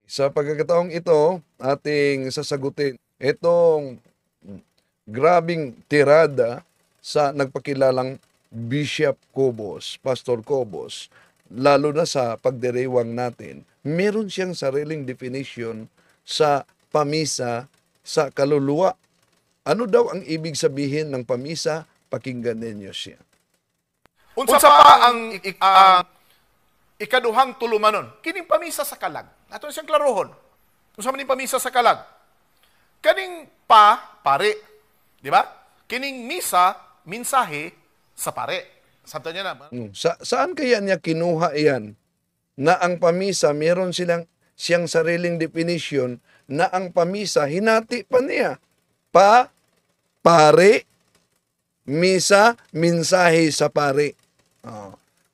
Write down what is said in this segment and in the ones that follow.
Sa pagkakataong ito, ating sasagutin itong grabing tirada sa nagpakilalang Bishop Cobos, Pastor Cobos, lalo na sa pagdiriwang natin. Meron siyang sariling definition sa pamisa sa kaluluwa. Ano daw ang ibig sabihin ng pamisa? Pakinggan ninyo siya. Unsa pa ang ikaduhang tulumanon? Kining pamisa sa kalag. Ato siyang klarohon. Unsa man ning pamisa sa kalag? Kaning pare, di ba? Kining misa, mensahe sa pare. Sabta niya na. Saan kaya niya kinuha iyan? Na ang pamisa, meron siyang sariling definition na ang pamisa, hinati pa niya. Pare, misa, mensahe sa pare.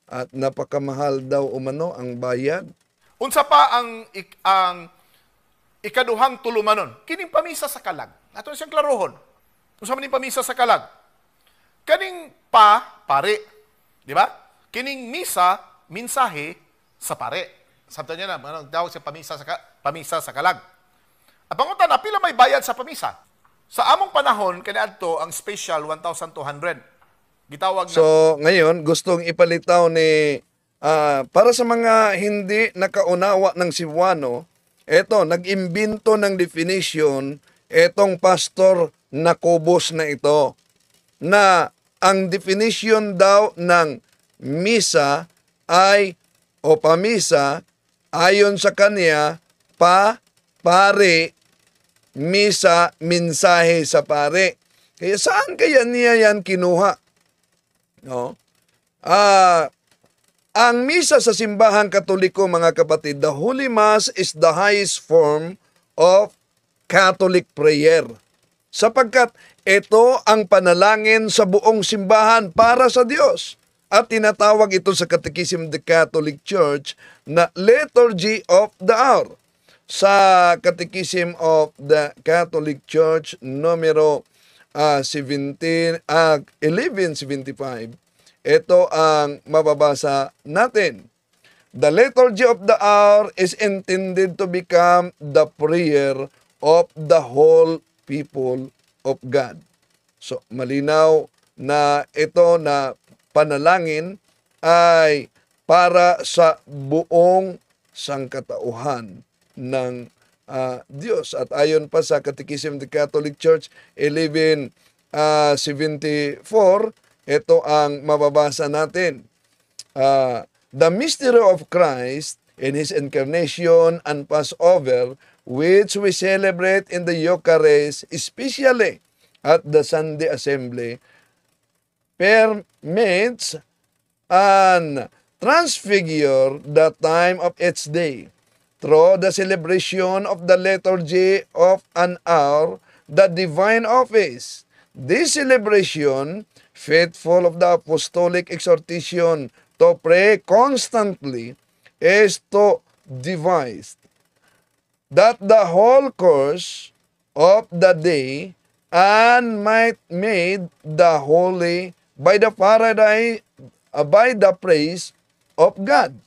At napakamahal daw umano ang bayad. Unsa pa ang ikaduhang tulumanon? Kining pamisa sa kalag. Ato siyang klarohon. Unsa man ning pamisa sa kalag? Kaning pare, di ba? Kining misa, mensahe sa pare. Sabta niya na, ano daw siya pamisa sa kalag. At pangutan na, pila may bayad sa pamisa? Sa among panahon, kaniadto ang special 1,200. Gitawag na. So, ngayon, gustong ipalitaw ni, para sa mga hindi nakaunawa ng Cebuano, eto, nag-imbento ng definition, etong pastor na Cobos na ito, na ang definition daw ng misa ay, o pamisa, ayon sa kanya, pare, misa, mensahe sa pare. Kaya saan kaya niya yan kinuha? No? Ang misa sa simbahang Katoliko, mga kapatid, the Holy Mass is the highest form of Catholic prayer. Sapagkat ito ang panalangin sa buong simbahan para sa Diyos. At tinatawag ito sa Catechism of the Catholic Church na Liturgy of the Hour. Sa Catechism of the Catholic Church, numero 1175, ito ang mababasa natin. The liturgy of the hour is intended to become the prayer of the whole people of God. So, malinaw na ito na panalangin ay para sa buong sangkatauhan ng Diyos. At ayon pa sa Catechism of the Catholic Church 1174, ito ang mababasa natin. The mystery of Christ in His incarnation and Passover, which we celebrate in the Eucharist, especially at the Sunday Assembly, permits and transfigure the time of its day. Through the celebration of the liturgy of an hour, the divine office. This celebration, faithful of the apostolic exhortation to pray constantly, is to devise that the whole course of the day and might made the holy by the praise of God.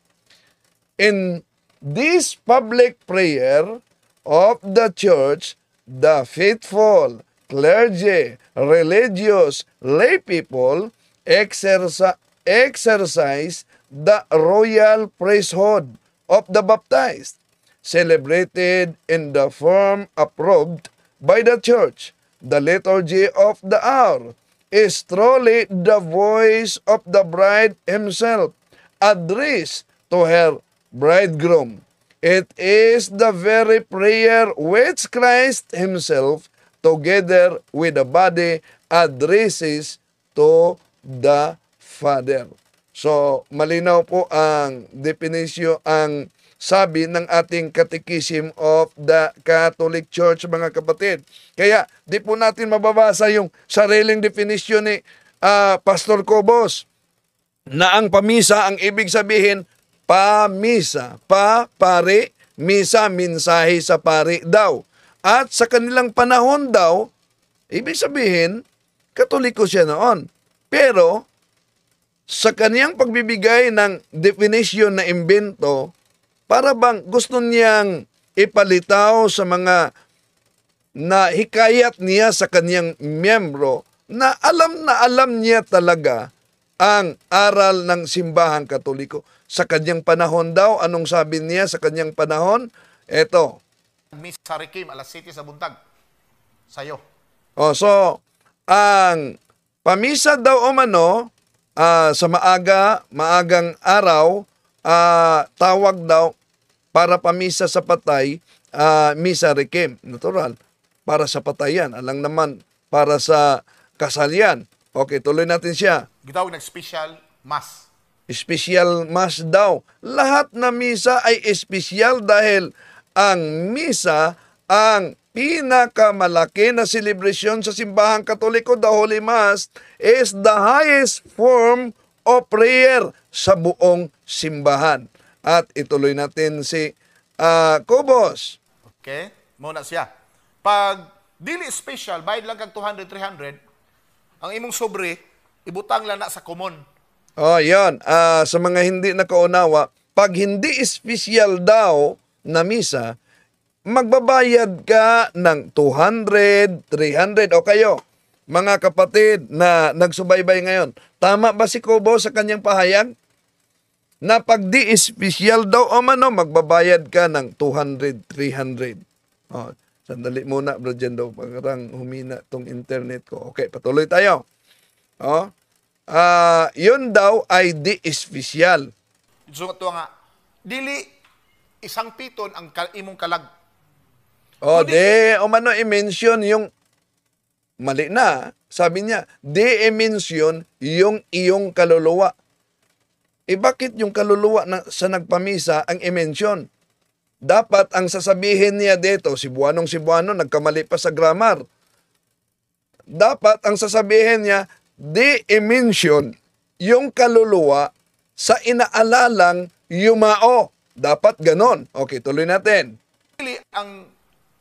In this public prayer of the church, the faithful, clergy, religious, lay people exercise the royal priesthood of the baptized, celebrated in the form approved by the church. The liturgy of the hour is truly the voice of the bride himself, addressed to her bridegroom. It is the very prayer which Christ himself, together with the body, addresses to the Father. So, malinaw po ang definisyon, ang sabi ng ating Catechism of the Catholic Church, mga kapatid. Kaya, di po natin mababasa yung sariling definition ni Pastor Cobos na ang pamisa, ang ibig sabihin, pamisa, pare, misa, mensahe sa pare daw. At sa kanilang panahon daw, ibig sabihin, Katoliko siya noon. Pero, sa kaniyang pagbibigay ng definition na imbento, para bang gusto niyang ipalitaw sa mga na hikayat niya sa kanyang miyembro na alam niya talaga ang aral ng simbahang Katoliko. Sa kanyang panahon daw, anong sabi niya sa kanyang panahon? Eto. Misa Requiem, alas 7 sa buntag. Sayo. So, ang pamisa daw sa maagang araw, tawag daw para pamisa sa patay, Misa Requiem. Natural. Para sa patayan. Alang naman, para sa kasalian. Okay, tuloy natin siya. Gitawag ng special mass. Special mass daw. Lahat na misa ay espesyal dahil ang misa ang pinakamalaki na celebration sa simbahang Katoliko. The Holy Mass is the highest form of prayer sa buong simbahan. At ituloy natin si Cobos. Okay? Muna siya. Pag dili special, bayad lang kag 200, 300, ang imong sobre, ibutang lang na sa common. Yan. Sa mga hindi nakaunawa, pag hindi espesyal daw na misa, magbabayad ka ng 200, 300. O kayo, mga kapatid na nagsubaybay ngayon, tama ba si Kobo sa kanyang pahayag? Na pag di espesyal daw magbabayad ka ng 200, 300. Sandali muna, bro, dyan daw. Parang humina tong internet ko. Okay, patuloy tayo. Yun daw ay di espesyal. So, ito nga, dili isang piton ang imong kalag. I-mention yung mali na. Sabi niya, i-mention yung iyong kaluluwa. Bakit yung kaluluwa sa nagpamisa ang i-mention? Dapat ang sasabihin niya dito, Cebuanong nagkamali pa sa grammar. Dapat ang sasabihin niya, i-mention yung kaluluwa sa inaalalang yumao. Dapat ganon. Okay, tuloy natin. Dili ang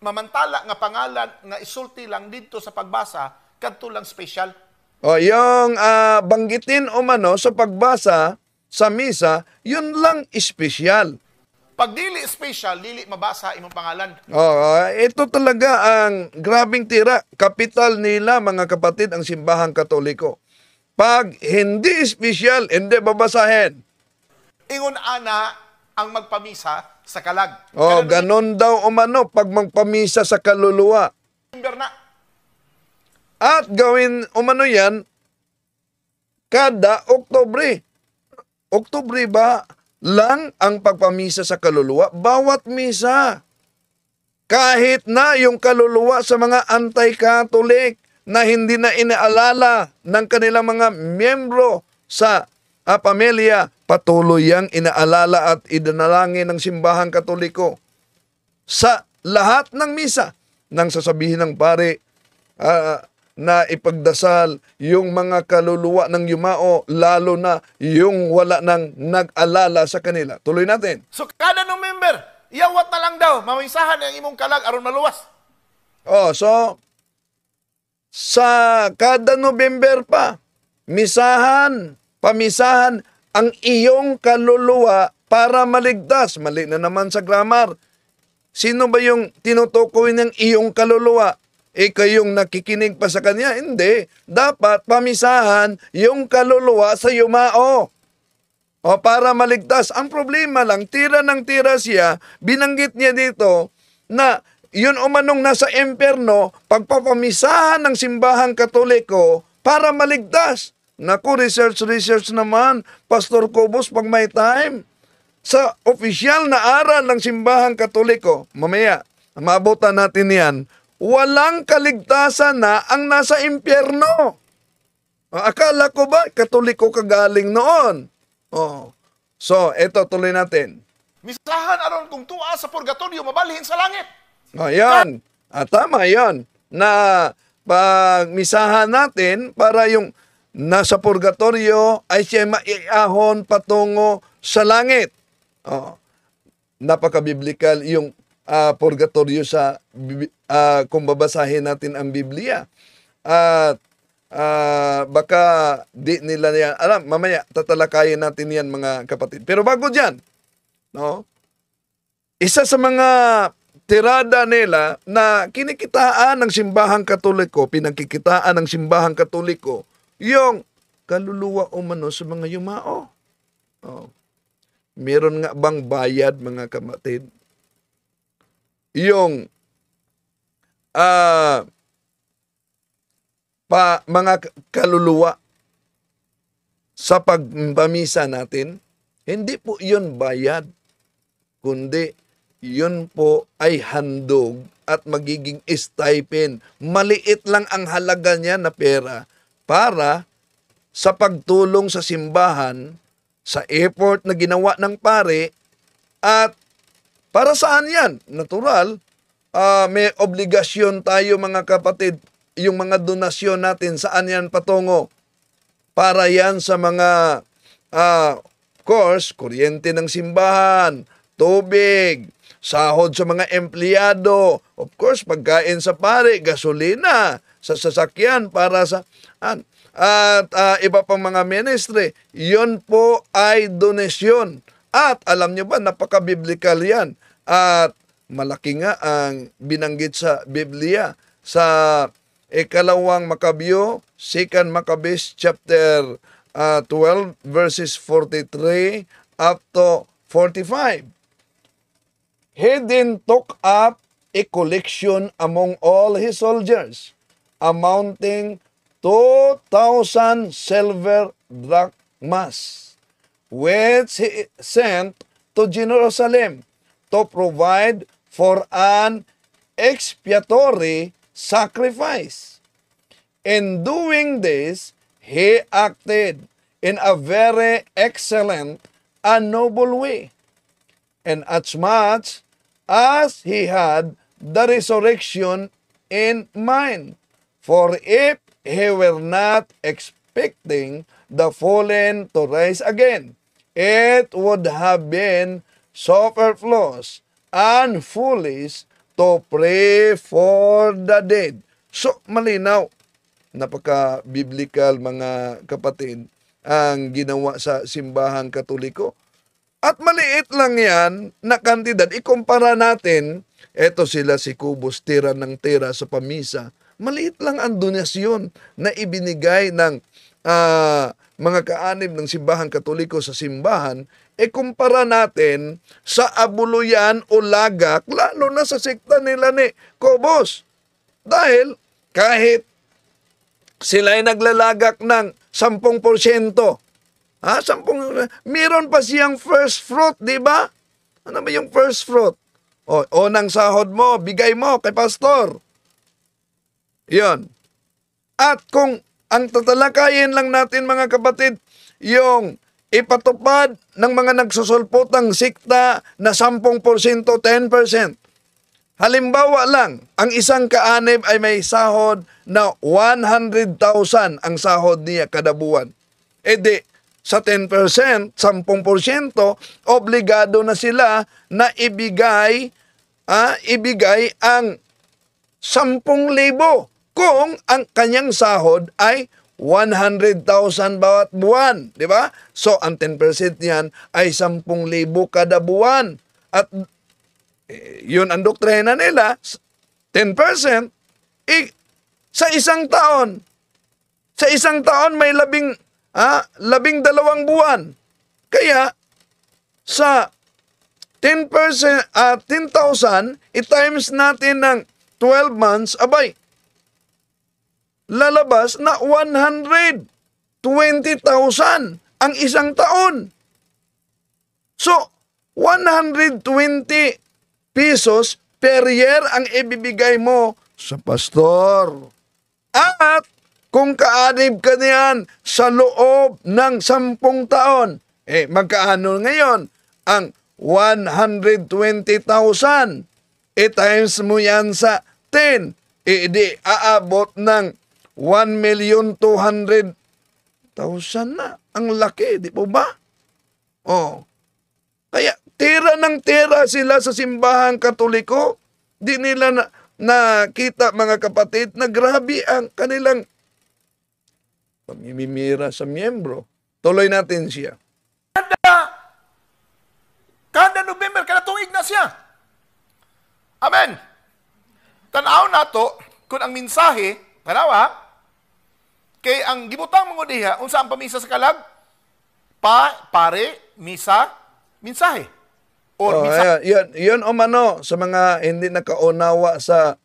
mamantala nga pangalan nga isulti lang dito sa pagbasa, kadto lang special. Yung banggitin sa pagbasa sa misa, yun lang espesyal. Pag dili special, dili mabasa imong pangalan. Ito talaga ang grabing tira. Kapital nila, mga kapatid, ang simbahang Katoliko. Pag hindi espesyal, hindi babasahin. Ingon ana ang magpamisa sa kalag. Ganon daw pag magpamisa sa kaluluwa. Na. At gawin yan kada Oktubre. Oktubre ba lang ang pagpamisa sa kaluluwa? Bawat misa. Kahit na yung kaluluwa sa mga anti-Catholic na hindi na inaalala ng kanilang mga miyembro sa pamilya, patuloy yang inaalala at idinalangin ng simbahang Katoliko. Sa lahat ng misa, nang sasabihin ng pare na ipagdasal yung mga kaluluwa ng yumao, lalo na yung wala nang nag-alala sa kanila. Tuloy natin. So kada ng member, iyawat na lang daw, mamisahan ang imong kalag aron maluwas. So sa kada November pa, pamisahan ang iyong kaluluwa para maligtas. Mali na naman sa grammar. Sino ba yung tinutukoy ng iyong kaluluwa? Kayong nakikinig pa sa kanya? Hindi. Dapat pamisahan yung kaluluwa sa yumao. Para maligtas. Ang problema lang, tira ng tira siya, binanggit niya dito na yun nasa impyerno, pagpapamisahan ng simbahang Katoliko para maligtas. Naku, research naman, Pastor Cobos, pag may time. Sa opisyal na aral ng simbahang Katoliko, mamaya, maabutan natin yan, walang kaligtasan na ang nasa impyerno. Akala ko ba, Katoliko kagaling noon? So, eto, tuloy natin. Misahan aron kung tuwa sa purgatorio, mabalhin sa langit. Yan. Tama yan. Na pagmisahan natin para yung nasa purgatorio ay siya maiahon patungo sa langit. Napaka-biblical yung purgatorio sa kung babasahin natin ang Biblia. At baka di nila yan alam. Mamaya tatalakayin natin yan, mga kapatid. Pero bago dyan, isa sa mga tirada nila na kinikitaan ng simbahang katoliko, pinagkikitaan ng simbahang katoliko, yung kaluluwa umano sa mga yumao. Oh. Meron nga bang bayad, mga kapatid? Yung mga kaluluwa sa pagpamisa natin, hindi po yun bayad, kundi yun po ay handog at magiging stipend. Maliit lang ang halaga niya na pera para sa pagtulong sa simbahan, sa effort na ginawa ng pare, at para saan yan? Natural, may obligasyon tayo, mga kapatid, yung mga donasyon natin, saan yan patungo? Para yan sa mga, course, kuryente ng simbahan, tubig, sahod sa mga empleyado, of course, pagkain sa pare, gasolina, sa sasakyan para sa, at iba pang mga ministry. Yun po ay donasyon. At alam nyo ba, napaka-biblical yan. At malaki nga ang binanggit sa Biblia sa ikalawang Makabyo, 2 Maccabees chapter 12 verses 43 up to 45. He then took up a collection among all his soldiers, amounting 2,000 silver drachmas, which he sent to Jerusalem to provide for an expiatory sacrifice. In doing this, he acted in a very excellent and noble way, and as much as he had the resurrection in mind. For if he were not expecting the fallen to rise again, it would have been superfluous and foolish to pray for the dead. So, malinaw, napaka-biblical, mga kapatid, ang ginawa sa simbahang katoliko. At maliit lang yan na kantidad. Ikumpara natin, eto sila si Kubos, tira ng tira sa pamisa. Maliit lang ang donasyon na ibinigay ng mga kaanib ng simbahang katoliko sa simbahan. Kumpara natin sa abuluyan o lagak, lalo na sa sekta nila ni Kubos. Dahil kahit sila ay naglalagak ng 10%, meron pa siyang first fruit, di ba? Ano ba yung first fruit? O ng sahod mo, bigay mo kay pastor. Yon. At kung ang tatalakayin lang natin, mga kapatid, yung ipatupad ng mga nagsusulpotang sikta na 10%, 10%. Halimbawa lang, ang isang kaanib ay may sahod na 100,000 ang sahod niya kada buwan. Sa 10%, 10%, obligado na sila na ibigay ang 10,000 kung ang kanyang sahod ay 100,000 bawat buwan, di ba? So, ang 10% niyan ay 10,000 kada buwan. At yun ang doktrina nila, 10%, sa isang taon. Sa isang taon may 12 buwan. Kaya, sa 10%, 10,000, i-times natin ng 12 months, abay, lalabas na 120,000 ang isang taon. So, 120 pesos per year ang ibibigay mo sa pastor. At kung kaanib ka niyan sa loob ng 10 taon, magkaano ngayon ang 120,000? I-times mo yan sa 10, di aabot ng 1,200,000 na. Ang laki, di po ba? Kaya tira ng tira sila sa simbahang katoliko. Di nila nakita, mga kapatid, na grabe ang kanilang pamimimira sa miyembro. Tuloy natin siya. Kada November, kada tuig na siya. Amen. Tanaw na to, kung ang mensahe, tanawa, kay ang gibutang mga diha, unsa ang pamisa sa kalag? Pare, misa, mensahe. Or mensahe. Yun umano sa mga hindi nakaunawa sa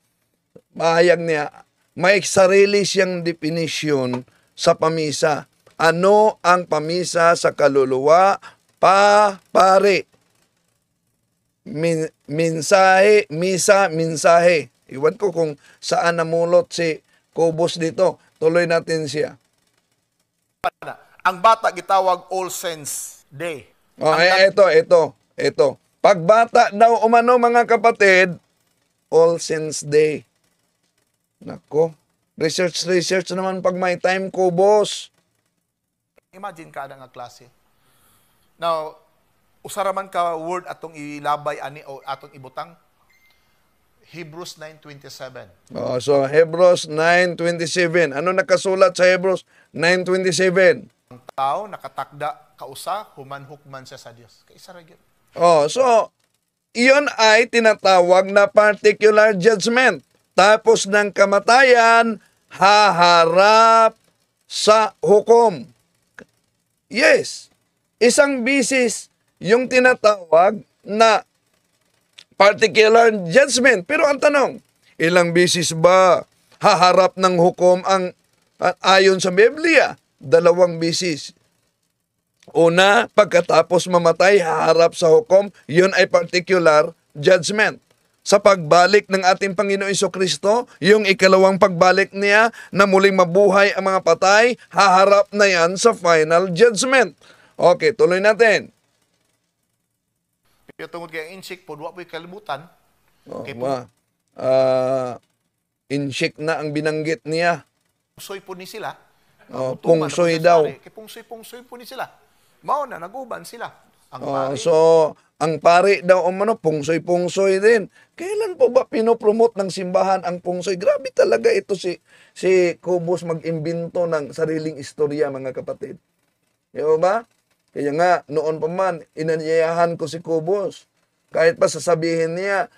mahayag niya, may sarili siyang definisyon sa pamisa. Ano ang pamisa sa kaluluwa? Pare. Mensahe, misa, mensahe. Iwan ko kung saan namulot si Cobos dito. Tuloy natin siya. Ang bata gitawag All Saints Day. Ito. Pagbata daw umano mga kapatid, All Saints Day. Nako, research naman pag may time ko, boss. Imagine ka nga klase. Now, usara man ka word atong ilabay ani o atong ibutang. Hebrews 9:27. So Hebrews 9:27. Ano nakasulat sa Hebrews 9:27? Ang tao nakatakda kausa human-hukman siya sa Dios. Kaisa ra gyud. So iyon ay tinatawag na particular judgment. Tapos ng kamatayan, haharap sa hukom. Yes, isang bisis yung tinatawag na particular judgment. Pero ang tanong, ilang bisis ba haharap ng hukom ang ayon sa Biblia? 2 bisis. Una, pagkatapos mamatay, haharap sa hukom, yun ay particular judgment. Sa pagbalik ng ating Panginoon Jesucristo, yung ikalawang pagbalik niya na muling mabuhay ang mga patay, haharap na yan sa final judgment. Okay, tuloy natin. Pero tungod kay inchik po, wa po'y kalibutan. Inchik na ang binanggit niya. Pungsoy po ni sila. Pungsoy daw. Kay pungsoy po ni sila. Mao na, naguban sila. So, ang pare daw umano, pungsoy din. Kailan po ba pinopromote ng simbahan ang pungsoy? Grabe talaga ito si Cobos mag-imbento ng sariling istorya, mga kapatid. Di ba? Kaya nga, noon pa man, inanyayahan ko si Cobos. Kahit pa sasabihin niya,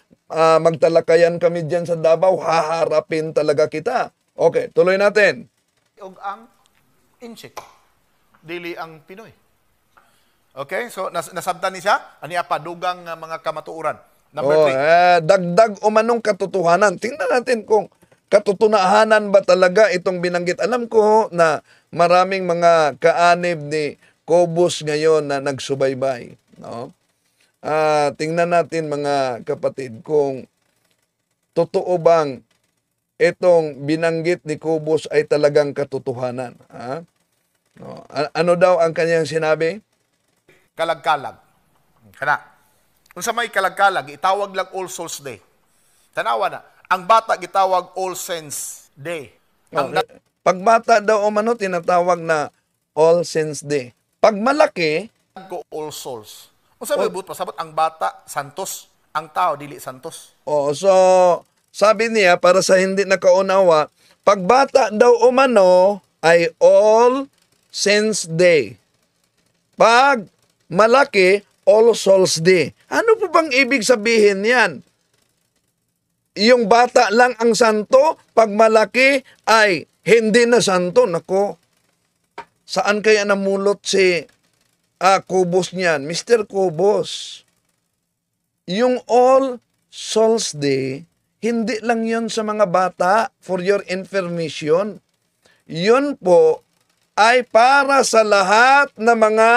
magtalakayan kami dyan sa Davao, haharapin talaga kita. Okay, tuloy natin. Og ang inchik, dili ang Pinoy. Okay, so nasabtan ni siya, aniya pa, dugang mga kamatuuran. Number 3. Dagdag umanong katotohanan. Tingnan natin kung katotohanan ba talaga itong binanggit. Alam ko na maraming mga kaanib ni Cobos ngayon na nagsubaybay. No? Tingnan natin mga kapatid kung totoo bang itong binanggit ni Cobos ay talagang katotohanan. No? Ano daw ang kanyang sinabi? Kalag-kalag. Kana. Kung sa may kalag-kalag, itawag lang All Souls Day. Tanawa na. Ang bata gitawag All Saints Day. Pagbata daw umano tinatawag na All Saints Day. Pag malaki, ko All Souls. Kung sa may pasabot, ang bata, santos. Ang tao, dili santos. So sabi niya, para sa hindi nakaunawa, pagbata daw umano ay All Saints Day. Pag malaki, All Souls Day. Ano po bang ibig sabihin yan? Yung bata lang ang santo, pag malaki ay hindi na santo. Nako, saan kaya namulot si Cobos niyan? Mr. Cobos, yung All Souls Day, hindi lang yun sa mga bata, for your information. Yun po ay para sa lahat na mga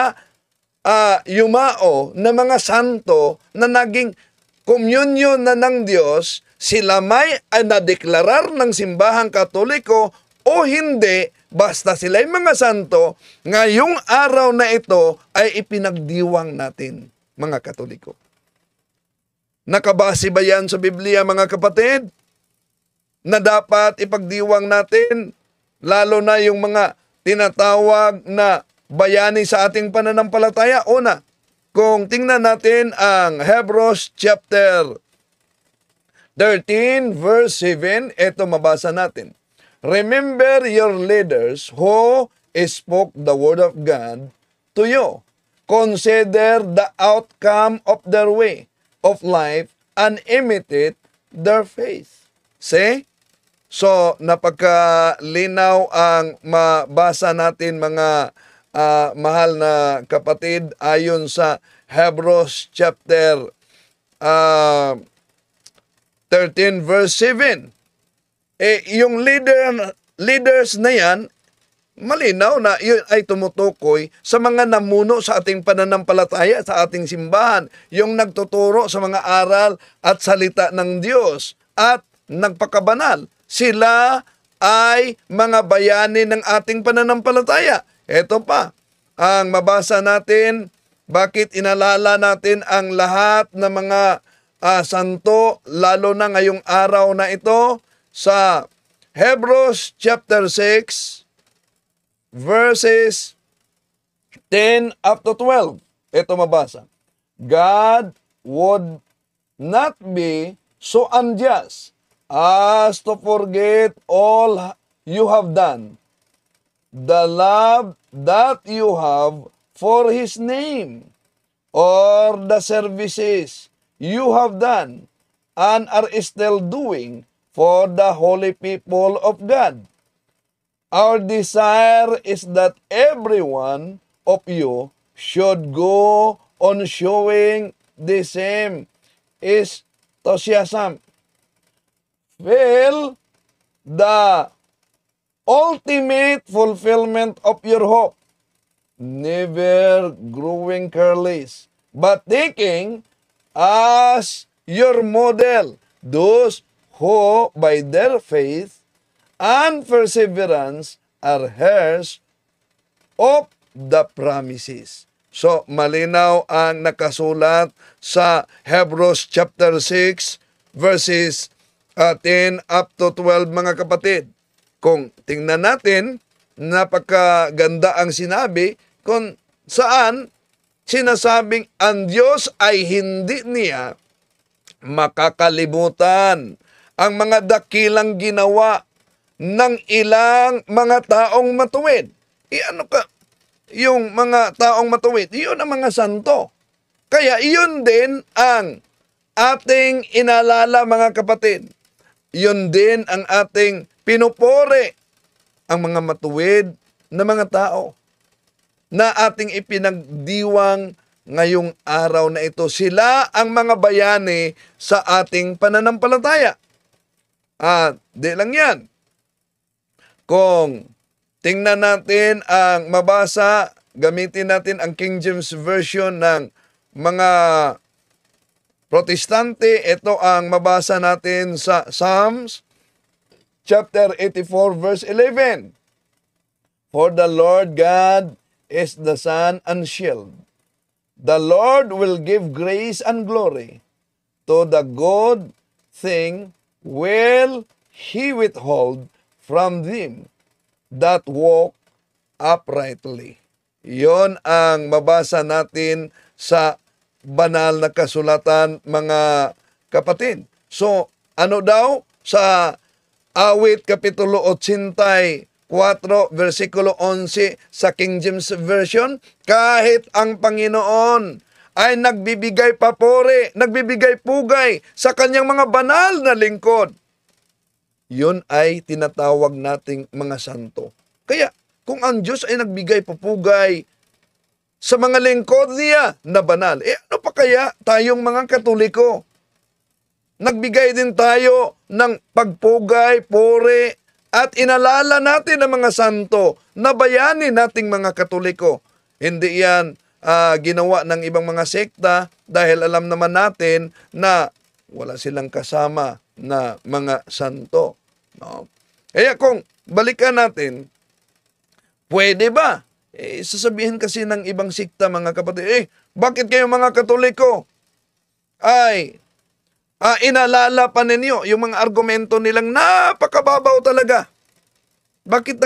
yumao na mga santo na naging komunyon na ng Diyos, sila may nadeklarar ng simbahang Katoliko o hindi, basta sila ay mga santo, ngayong araw na ito ay ipinagdiwang natin, mga Katoliko. Nakabase ba yan sa Biblia, mga kapatid? Na dapat ipagdiwang natin, lalo na yung mga tinatawag na bayani sa ating pananampalataya. Una, kung tingnan natin ang Hebrews chapter 13 verse 7, ito mabasa natin. Remember your leaders who spoke the word of God to you. Consider the outcome of their way of life and imitate their faith. See? So, napagkalinaw ang mabasa natin mga mahal na kapatid ayon sa Hebrews chapter 13 verse 7. Yung leaders na yan, malinaw na yun ay tumutukoy sa mga namuno sa ating pananampalataya, sa ating simbahan, yung nagtuturo sa mga aral at salita ng Diyos at nagpakabanal. Sila ay mga bayani ng ating pananampalataya. Ito pa, ang mabasa natin, bakit inalala natin ang lahat ng mga santo, lalo na ngayong araw na ito, sa Hebrews chapter 6, verses 10 up to 12. Ito mabasa. God would not be so unjust as to forget all you have done, the love that you have for His name, or the services you have done and are still doing for the holy people of God. Our desire is that every one of you should go on showing the same enthusiasm. Feel the ultimate fulfillment of your hope, never growing careless, but taking as your model those who by their faith and perseverance are heirs of the promises. So, malinaw ang nakasulat sa Hebrews chapter 6 verses 10 up to 12 mga kapatid. Kung tingnan natin, napakaganda ang sinabi kung saan sinasabing ang Diyos ay hindi niya makakalimutan ang mga dakilang ginawa ng ilang mga taong matuwid. Yung mga taong matuwid, iyon ang mga santo. Kaya iyon din ang ating inalala mga kapatid. Iyon din ang ating pinupuri, ang mga matuwid na mga tao na ating ipinagdiwang ngayong araw na ito. Sila ang mga bayani sa ating pananampalataya. At di lang yan. Kung tingnan natin ang mabasa, gamitin natin ang King James Version ng mga Protestante. Ito ang mabasa natin sa Psalms chapter 84 verse 11. For the Lord God is the sun and shield. The Lord will give grace and glory. To the good thing will He withhold from them that walk uprightly. Yon ang mabasa natin sa banal na kasulatan, mga kapatid. So, ano daw? Sa Awit Kapitulo 84, versikulo 11 sa King James Version, kahit ang Panginoon ay nagbibigay papuri, nagbibigay pugay sa kanyang mga banal na lingkod, yun ay tinatawag nating mga santo. Kaya, kung ang Diyos ay nagbigay papugay sa mga lingkod niya na banal, ano pa kaya tayong mga Katoliko? Nagbigay din tayo ng pagpugay, puri, at inalala natin ang mga santo na bayani nating mga Katoliko. Hindi yan ginawa ng ibang mga sekta dahil alam naman natin na wala silang kasama na mga santo. No? Kaya kung balikan natin, pwede ba? Sasabihin kasi ng ibang sekta mga kapatid, bakit kayo mga Katoliko ay inalala pa ninyo yung mga argumento nilang napakababaw talaga? Bakit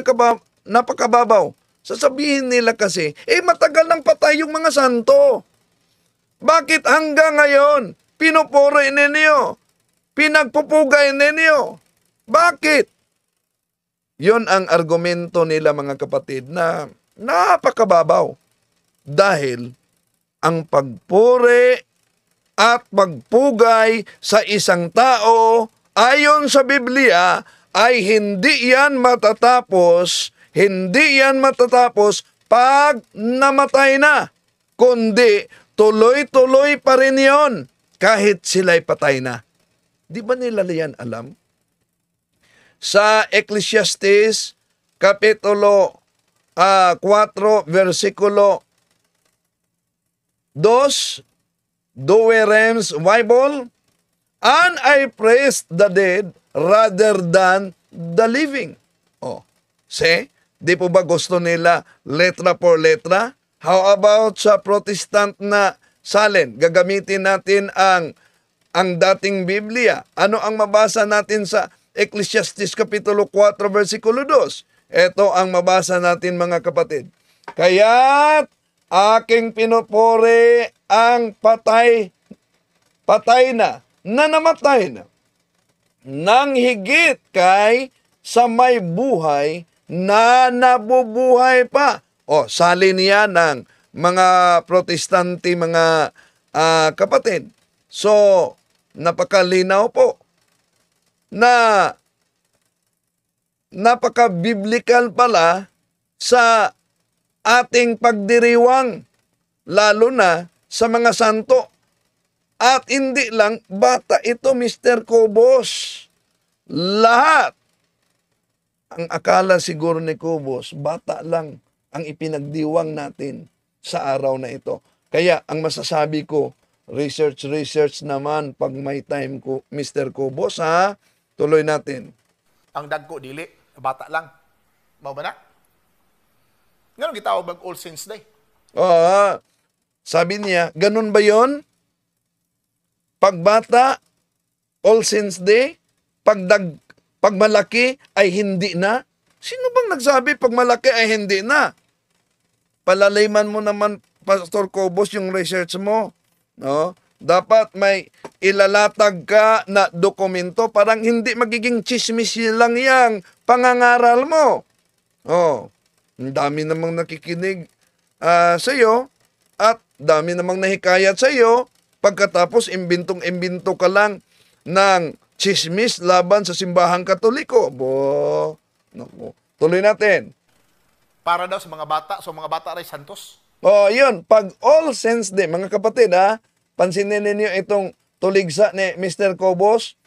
napakababaw? Sasabihin nila kasi, matagal nang patay yung mga santo. Bakit hanggang ngayon pinupuri ninyo? Pinagpupugay ninyo? Bakit? Yon ang argumento nila mga kapatid na napakababaw. Dahil ang pagpuri at pagpugay sa isang tao ayon sa Biblia ay hindi yan matatapos pag namatay na, kundi tuloy-tuloy pa rin yon kahit sila'y patay na. Di ba nila yan alam? Sa Ecclesiastes, Kapitulo 4, versikulo 2, Doerems Bible, and I praise the dead rather than the living. Oh, see? Di po ba gusto nila letra por letra? How about sa Protestant na salin? Gagamitin natin ang dating Biblia. Ano ang mabasa natin sa Ecclesiastes Kapitulo 4, versikulo 2? Ito ang mabasa natin, mga kapatid. Kaya't aking pinupuri ang patay na namatay na, nang higit kay sa may buhay na nabubuhay pa. O, salin niya ng mga protestante, mga kapatid. So, napakalinaw po na napaka-biblical pala sa ating pagdiriwang, lalo na sa mga santo. At hindi lang bata ito, Mr. Cobos. Lahat. Ang akala siguro ni Cobos, bata lang ang ipinagdiwang natin sa araw na ito. Kaya ang masasabi ko, research naman pag may time ko, Mr. Cobos, ha? Tuloy natin. Ang dagko dili, bata lang. Mao ba na? Ngayon gitawag mag All Saints Day. Sabi niya, ganun ba yon? Pagbata, All Saints Day, pag malaki ay hindi na? Sino bang nagsabi pag malaki ay hindi na? Palalayman mo naman, Pastor Cobos, yung research mo. No? Dapat may ilalatag ka na dokumento, parang hindi magiging chismis lang yang pangangaral mo. Ang dami namang nakikinig sa iyo at dami namang nahikayat sa iyo, pagkatapos imbintong-imbinto ka lang ng chismis laban sa simbahang Katoliko. Naku. Tuloy natin. Para daw sa mga bata, so mga bata ray santos. Yun. Pag All Saints Day, mga kapatid, pansinin ninyo itong tuligsa ni Mr. Cobos.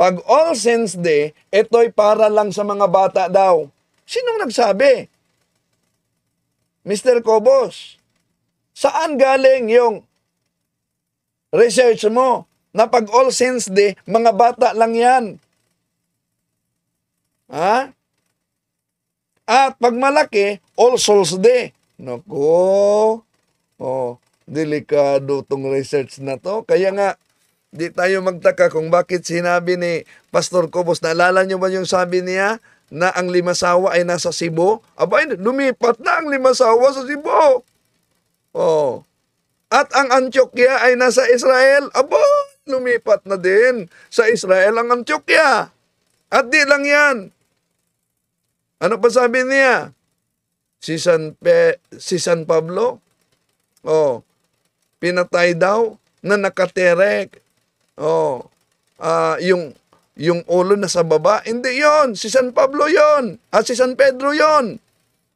Pag All Saints Day, ito'y para lang sa mga bata daw. Sinong nagsabi? Mr. Cobos, saan galing yung research mo na pag All Saints Day, mga bata lang yan? Ha? At pag malaki, All Souls Day. Naku, delikado tong research na to. Kaya nga, di tayo magtaka kung bakit sinabi ni Pastor Cobos, naalala nyo ba yung sabi niya na ang limasawa ay nasa Cebu? Abay, lumipat na ang limasawa sa Cebu. At ang Antioquia ay nasa Israel. Lumipat na din sa Israel ang Antioquia. At di lang yan. Ano pa sabi niya? Si San Pablo, pinatay daw na nakaterek. Yung ulo na sa baba, hindi yon. Si San Pablo yon. At si San Pedro yon.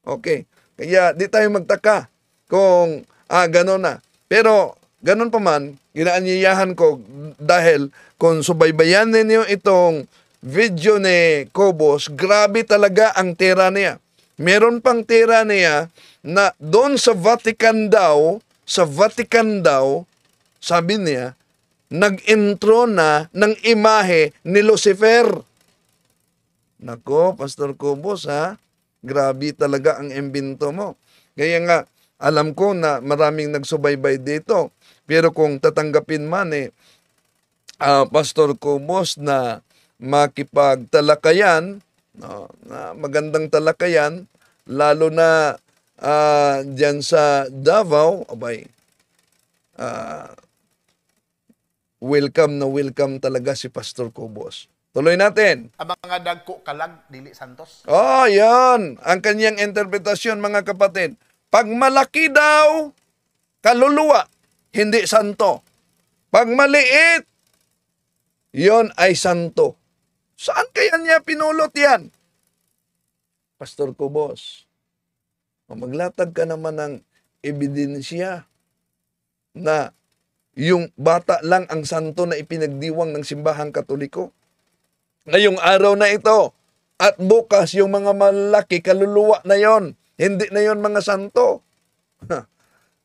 Okay. Kaya di tayo magtaka kung gano'n na. Pero gano'n pa man, ginaanyayahan ko dahil kung subaybayan ninyo itong video ni Cobos, grabe talaga ang tira niya. Meron pang tira niya na doon sa Vatican daw, sabi niya, nag-intro na ng imahe ni Lucifer. Nako, Pastor Cobos, grabe talaga ang imbento mo. Kaya nga, alam ko na maraming nagsubaybay dito. Pero kung tatanggapin man Pastor Cobos na makipagtalakayan, na magandang talakayan, lalo na dyan sa Davao, welcome talaga si Pastor Cobos. Tuloy natin. Ang mga dagko kalag, dili santos. Yan. Ang kanyang interpretasyon, mga kapatid. Pag malaki daw, kaluluwa, hindi santo. Pag maliit, yon ay santo. Saan kaya niya pinulot yan? Pastor Cobos, maglatag ka naman ng ebidensya na yung bata lang ang santo na ipinagdiwang ng simbahang Katoliko. Ngayong araw na ito, at bukas yung mga malaki, kaluluwa na yon, hindi na yon mga santo.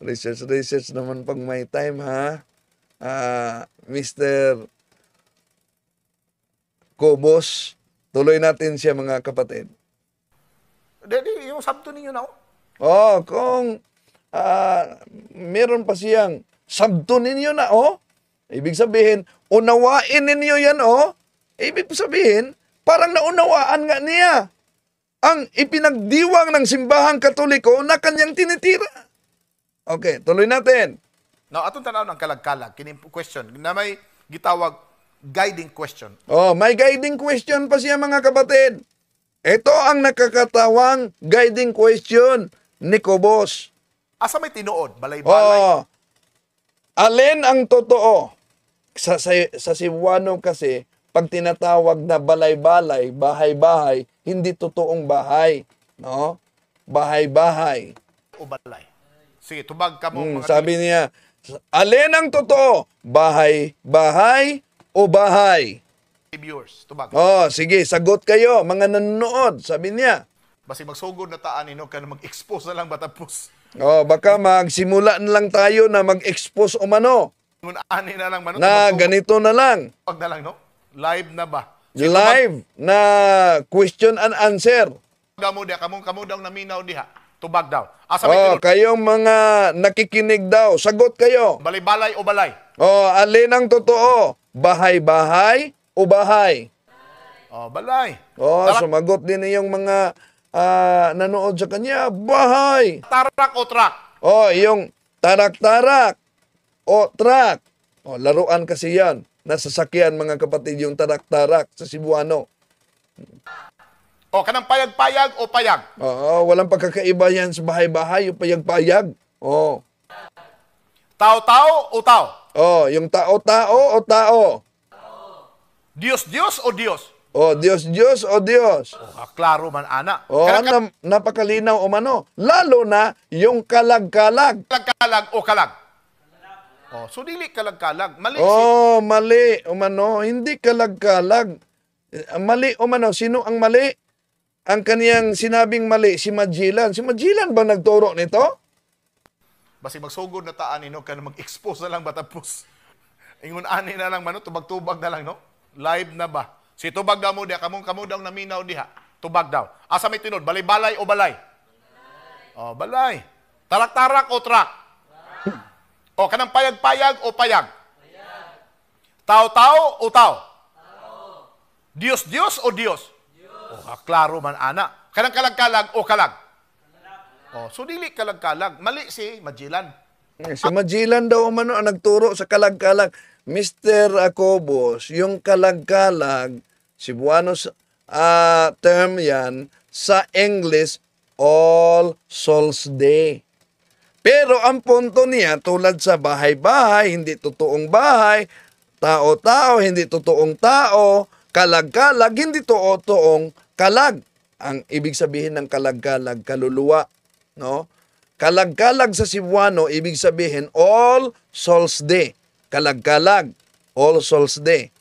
Research naman pag may time, ha? Mr. Cobos, tuloy natin siya mga kapatid. Daddy, yung sabto ninyo na, Kung meron pa siyang sabto ninyo na, ibig sabihin, unawain ninyo yan, ibig sabihin, parang naunawaan nga niya ang ipinagdiwang ng simbahang Katoliko na kanyang tinitira. Okay, tuloy natin. Now, atong tanaw ng kalag-kalag, kining question, na may gitawag guiding question. May guiding question pa siya mga kapatid. Ito ang nakakatawang guiding question ni Cobos. Asa may tinuod? Balay-balay? Alin ang totoo? Sa Cebuano kasi, pag tinatawag na balay-balay, bahay-bahay, hindi totoong bahay. No? Bahay-bahay. O balay? Sige, tubag ka mo. Sabi niya, alin ang totoo? Bahay-bahay o bahay? Viewers, tubag. Sige, sagot kayo, mga nanonood. Sabi niya. Basi magsugod na taan, ka na mag-expose na lang batapos. Baka magsimula na lang tayo na mag-expose o mano. Ani na lang, mano. Na ganito na lang. Pag na lang, no? Live na ba? Live na question and answer. Kamo daw naminaw diha. Tubag daw. Asa may tinuod? Kayong mga nakikinig daw, sagot kayo. Balay-balay o balay? Alin ang totoo? Bahay-bahay o bahay? Balay. Sumagot din yung mga nanood sa kanya, bahay. Tarak o truck? Yung tarak-tarak o truck. Laruan kasi yan. Nasasakyan mga kapatid yung tarak-tarak sa Cebuano. Kanang payag-payag o payag? Walang pagkakaiba yan sa bahay-bahay, yung payag-payag. Tao-tao o tao? Yung tao-tao o tao? Diyos-Diyos o Diyos? Diyos-Diyos o Diyos? Klaro man, ana. Napakalinaw o mano. Lalo na yung kalag-kalag. Kalag-kalag o kalag? So dili kalag-kalag. Mali. Mali o mano. Hindi kalag-kalag. Mali o mano. Sino ang mali? Ang kaniyang sinabing mali, si Magellan. Si Magellan ba nagturo nito? Basi magsugod na taan, ka na mag-expose na lang batapos. Ingon ani na lang, mano, tubag-tubag na lang, no? Live na ba? Si tubag daw mo diha, kamo daw naminaw diha. Tubag daw. Asa may tinod? Balay-balay o balay? Balay. Tarak-tarak o truck? Kanang payag-payag o payag? Tao-tao o tao? Diyos-Diyos o Diyos? Klaro man, ana. Kanang kalag-kalag o kalag? So dili kalag-kalag. Mali si Magellan. Si Magellan daw umano ang nagturo sa kalag-kalag. Mr. Cobos, yung kalag-kalag, Cebuano term yan, sa English, All Souls Day. Pero ang punto niya, tulad sa bahay-bahay, hindi totoong bahay, tao-tao, hindi totoong tao, kalag-kalag, hindi totoong kalag. Ang ibig sabihin ng kalag-kalag, kaluluwa. No? Kalag-kalag sa Cebuano, ibig sabihin All Souls Day. Kalag-kalag, All Souls Day.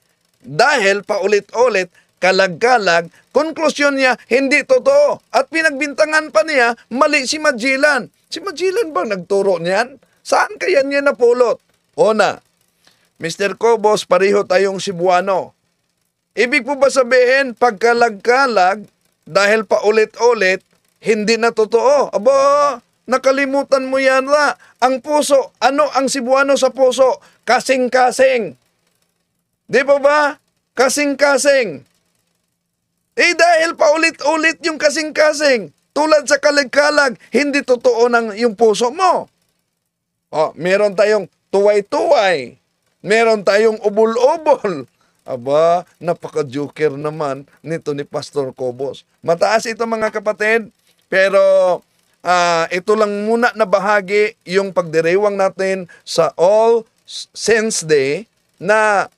Dahil paulit-ulit, kalag-kalag, konklusyon niya, hindi totoo. At pinagbintangan pa niya, mali si Magellan. Si Magellan bang nagturo niyan? Saan kaya niya napulot? Una, Mr. Cobos, pareho tayong Cebuano. Ibig po ba sabihin, pagkalag-kalag, dahil paulit-ulit, hindi na totoo? Aba, nakalimutan mo yan ra. Ang puso, ano ang Cebuano sa puso? Kasing-kasing. Di ba ba? Kasing-kasing. Dahil paulit-ulit yung kasing-kasing, tulad sa kalag-kalag, hindi totoo ng yung puso mo. Meron tayong tuway-tuway. Meron tayong ubol-ubol. Aba, napaka-joker naman nito ni Pastor Cobos. Mataas ito mga kapatid, pero ito lang muna na bahagi yung pagdiriwang natin sa All sense day na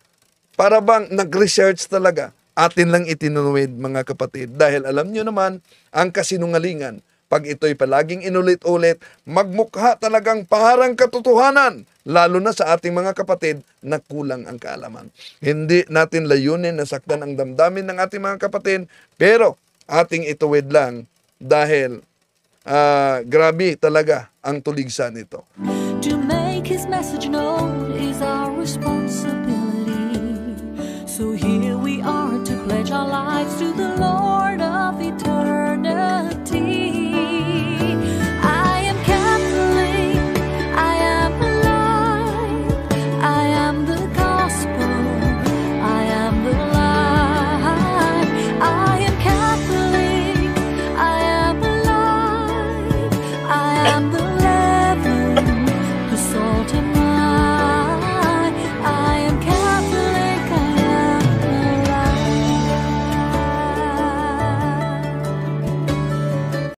para bang nag-research talaga. Atin lang itinuwid, mga kapatid. Dahil alam nyo naman, ang kasinungalingan, pag ito'y palaging inulit-ulit, magmukha talagang parang katotohanan, lalo na sa ating mga kapatid na kulang ang kaalaman. Hindi natin layunin na saktan ang damdamin ng ating mga kapatid, pero ating ituwid lang dahil grabe talaga ang tuligsan nito. To make His message known is our responsibility. So here we are to pledge our lives to the